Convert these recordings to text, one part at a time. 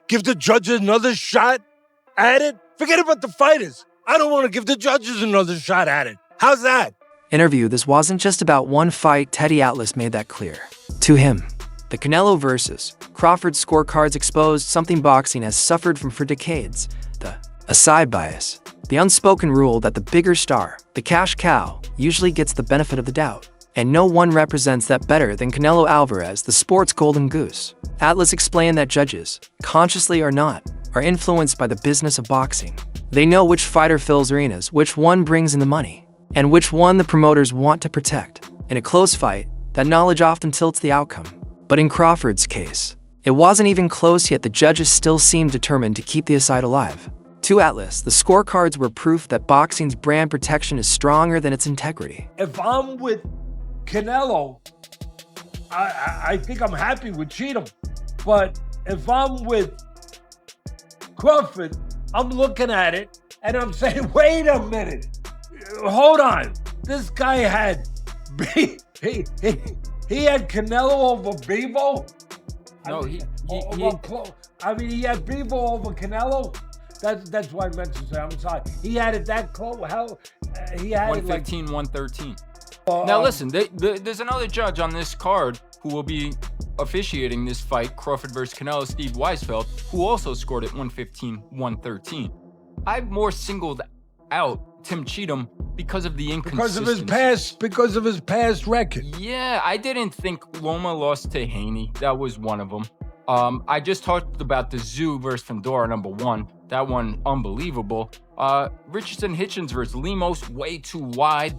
Give the judges another shot at it? Forget about the fighters. I don't want to give the judges another shot at it. How's that? Interview, this wasn't just about one fight. Teddy Atlas made that clear. To him, the Canelo versus Crawford scorecards exposed something boxing has suffered from for decades: the aside bias, the unspoken rule that the bigger star, the cash cow, usually gets the benefit of the doubt. And no one represents that better than Canelo Alvarez, the sport's golden goose. Atlas explained that judges, consciously or not, are influenced by the business of boxing. They know which fighter fills arenas, which one brings in the money, and which one the promoters want to protect. In a close fight, that knowledge often tilts the outcome. But in Crawford's case, it wasn't even close, yet the judges still seemed determined to keep the aside alive. To Atlas, the scorecards were proof that boxing's brand protection is stronger than its integrity. If I'm with Canelo, I think I'm happy with Cheatham. But if I'm with Crawford, I'm looking at it and I'm saying, wait a minute, hold on. This guy had he had Canelo over Bevo. No, he had Bevo over Canelo. That's why I meant to say. I'm sorry. He had it that close. How he had 115, 113. Now listen, there's another judge on this card who will be officiating this fight, Crawford versus Canelo, Steve Weisfeld, who also scored at 115, 113. I've more singled out Tim Cheatham because of the inconsistency. Because of his past record. Yeah, I didn't think Loma lost to Haney. That was one of them. I just talked about the Zoo versus Fandora, #1. That one, unbelievable. Richardson Hitchens versus Lemos, way too wide.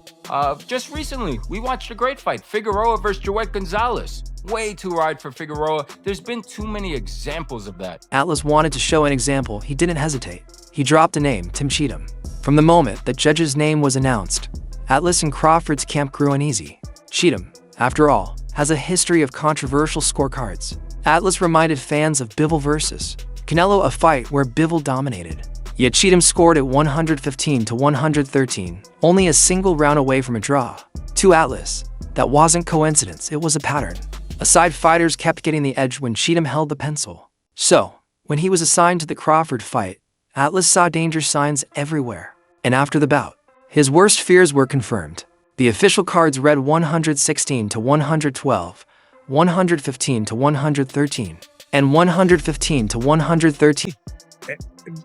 Just recently, we watched a great fight, Figueroa versus Joet Gonzalez. Way too wide for Figueroa. There's been too many examples of that. Atlas wanted to show an example. He didn't hesitate. He dropped a name, Tim Cheatham. From the moment the judge's name was announced, Atlas and Crawford's camp grew uneasy. Cheatham, after all, has a history of controversial scorecards. Atlas reminded fans of Bivol versus Canelo, a fight where Bivol dominated. Yet Cheatham scored at 115 to 113, only a single round away from a draw. To Atlas, that wasn't coincidence, it was a pattern. Aside fighters kept getting the edge when Cheatham held the pencil. So, when he was assigned to the Crawford fight, Atlas saw danger signs everywhere. And after the bout, his worst fears were confirmed. The official cards read 116 to 112, 115 to 113, and 115 to 113.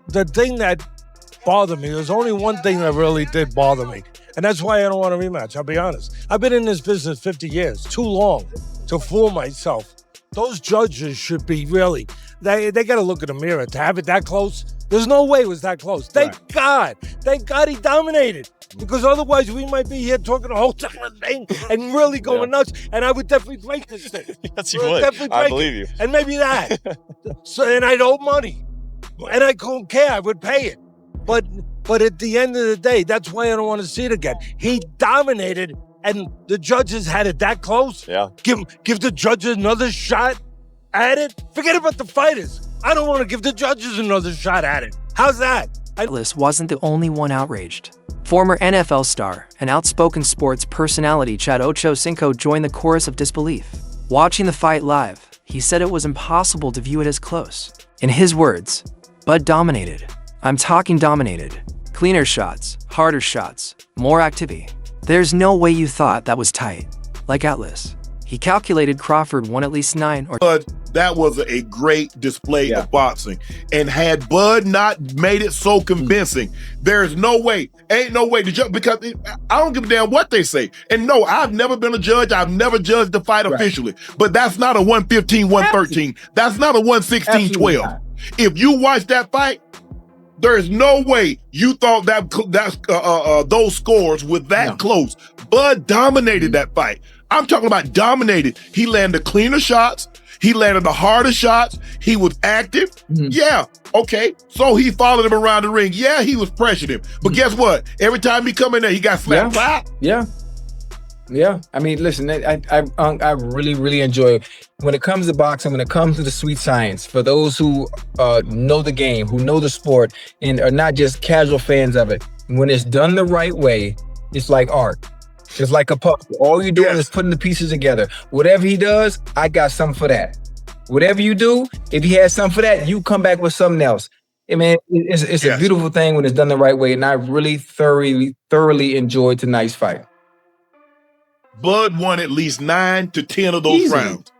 The thing that bothered me, there's only one thing that really did bother me, and that's why I don't want a rematch, I'll be honest. I've been in this business 50 years, too long to fool myself. Those judges should be really, they got to look in the mirror to have it that close. There's no way it was that close. Thank God he dominated. Because otherwise we might be here talking a whole different thing and really going nuts. And I would definitely break this thing. Yes, you would. I believe you. And maybe that. And I'd owe money. And I couldn't care. I would pay it. But at the end of the day, that's why I don't want to see it again. He dominated, and the judges had it that close. Yeah. Give the judges another shot at it. Forget about the fighters. I don't want to give the judges another shot at it. How's that? Atlas wasn't the only one outraged. Former NFL star and outspoken sports personality Chad Ochocinco joined the chorus of disbelief. Watching the fight live, he said it was impossible to view it as close. In his words, Bud dominated. I'm talking dominated. Cleaner shots, harder shots, more activity. There's no way you thought that was tight. Like Atlas, he calculated Crawford won at least 9 or... Bud, that was a great display of boxing. And had Bud not made it so convincing, there's no way, ain't no way to judge, because I don't give a damn what they say. And no, I've never been a judge. I've never judged the fight officially. But that's not a 115, 113. That's not a 116, 12. If you watch that fight, there is no way you thought that those scores were that close. Bud dominated that fight. I'm talking about dominated. He landed cleaner shots. He landed the harder shots. He was active. Yeah, okay. So he followed him around the ring. Yeah, he was pressuring him. But guess what? Every time he come in there, he got slapped. Yeah. I mean, listen, I really, really enjoy it. When it comes to boxing, when it comes to the sweet science, for those who know the game, who know the sport, and are not just casual fans of it, when it's done the right way, it's like art. It's like a puzzle. All you're doing is putting the pieces together. Whatever he does, I got something for that. Whatever you do, if he has something for that, you come back with something else. I mean, it's a beautiful thing when it's done the right way, and I really thoroughly enjoyed tonight's fight. Bud won at least 9 to 10 of those rounds.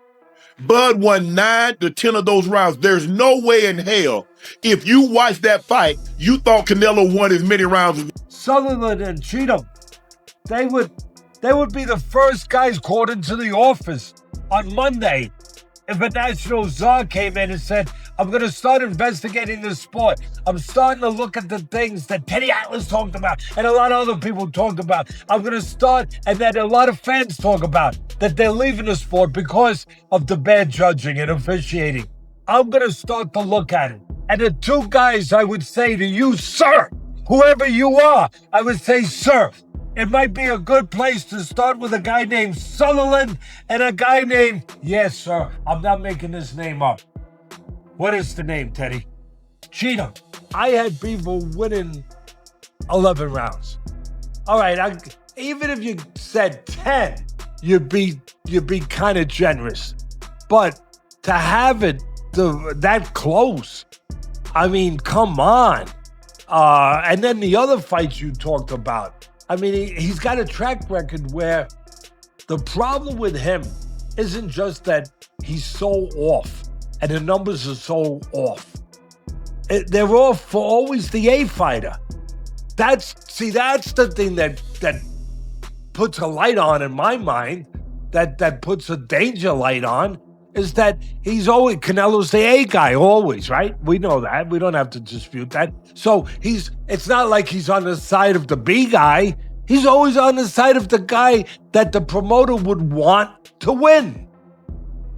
Bud won 9 to 10 of those rounds. There's no way in hell, if you watched that fight, you thought Canelo won as many rounds as Sutherland and Cheatham, they would be the first guys called into the office on Monday if a national czar came in and said, I'm going to start investigating this sport. I'm starting to look at the things that Teddy Atlas talked about and a lot of other people talked about. I'm going to start, and that a lot of fans talk about, that they're leaving the sport because of the bad judging and officiating. I'm going to start to look at it. And the two guys I would say to you, sir, whoever you are, I would say, sir, it might be a good place to start with a guy named Sutherland and a guy named, yes, sir, I'm not making this name up. What is the name, Teddy? Cheatham. I had people winning 11 rounds. All right, even if you said 10, you'd be kind of generous. But to have it that close, I mean, come on. And then the other fights you talked about, I mean, he's got a track record where the problem with him isn't just that he's so off and the numbers are so off. They're off for always the A fighter. That's the thing that puts a light on in my mind, that puts a danger light on, is that he's always, Canelo's the A guy, always, right? We know that. We don't have to dispute that. So it's not like he's on the side of the B guy. He's always on the side of the guy that the promoter would want to win.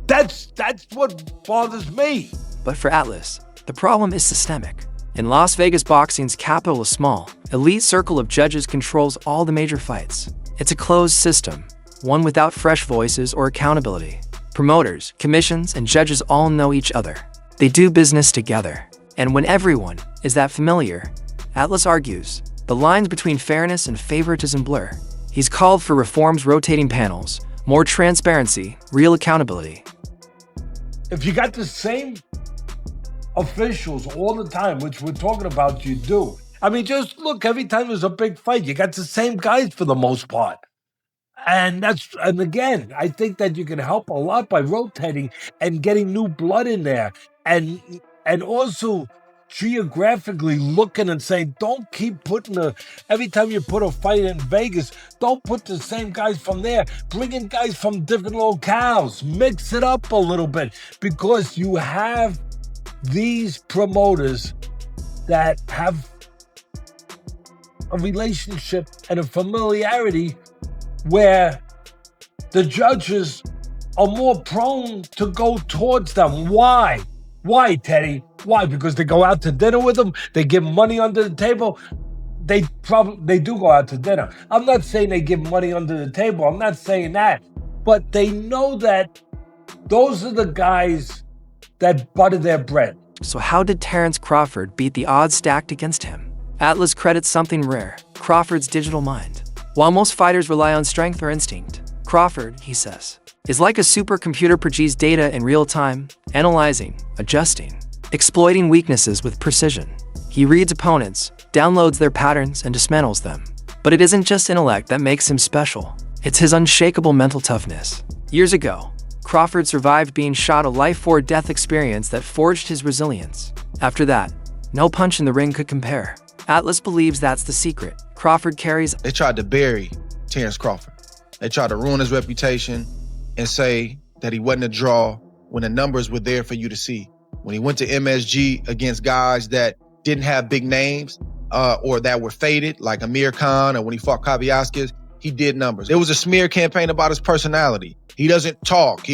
That's what bothers me. But for Atlas, the problem is systemic. In Las Vegas boxing's capital is small, elite circle of judges controls all the major fights. It's a closed system, one without fresh voices or accountability. Promoters, commissions, and judges all know each other. They do business together. And when everyone is that familiar, Atlas argues, the lines between fairness and favoritism blur. He's called for reforms, rotating panels, more transparency, real accountability. If you got the same officials all the time, which we're talking about, you do. I mean, just look, every time there's a big fight, you got the same guys for the most part. And again, I think that you can help a lot by rotating and getting new blood in there. And also geographically looking and saying, don't keep putting every time you put a fight in Vegas, don't put the same guys from there. Bring in guys from different locales. Mix it up a little bit, because you have these promoters that have a relationship and a familiarity where the judges are more prone to go towards them. Why? Why, Teddy? Why? Because they go out to dinner with them, they give money under the table. They do go out to dinner. I'm not saying they give money under the table. I'm not saying that. But they know that those are the guys that butter their bread. So how did Terence Crawford beat the odds stacked against him? Atlas credits something rare, Crawford's digital mind. While most fighters rely on strength or instinct, Crawford, he says, is like a supercomputer, produces data in real time, analyzing, adjusting, exploiting weaknesses with precision. He reads opponents, downloads their patterns, and dismantles them. But it isn't just intellect that makes him special. It's his unshakable mental toughness. Years ago, Crawford survived being shot, a life-or-death experience that forged his resilience. After that, no punch in the ring could compare. Atlas believes that's the secret. Crawford carries. They tried to bury Terence Crawford. They tried to ruin his reputation and say that he wasn't a draw when the numbers were there for you to see. When he went to MSG against guys that didn't have big names or that were faded, like Amir Khan, or when he fought Kaviaskis, he did numbers. There was a smear campaign about his personality. He doesn't talk.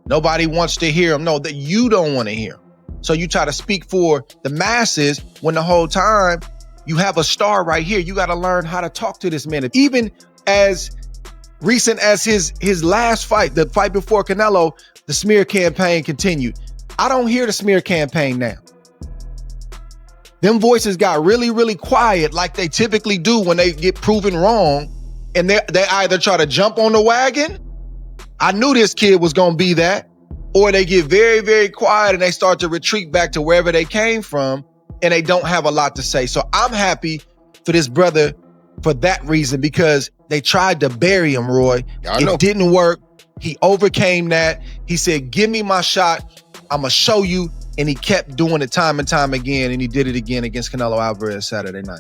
Nobody wants to hear him. No, that you don't want to hear him. So you try to speak for the masses when the whole time you have a star right here. You got to learn how to talk to this man. Even as recent as his last fight, the fight before Canelo, the smear campaign continued. I don't hear the smear campaign now. Them voices got really, really quiet, like they typically do when they get proven wrong. And they either try to jump on the wagon. I knew this kid was going to be that. or they get very, very quiet and they start to retreat back to wherever they came from and they don't have a lot to say. So I'm happy for this brother for that reason, because they tried to bury him, Roy. It didn't work. He overcame that. He said, give me my shot. I'm going to show you. And he kept doing it time and time again. And he did it again against Canelo Alvarez Saturday night.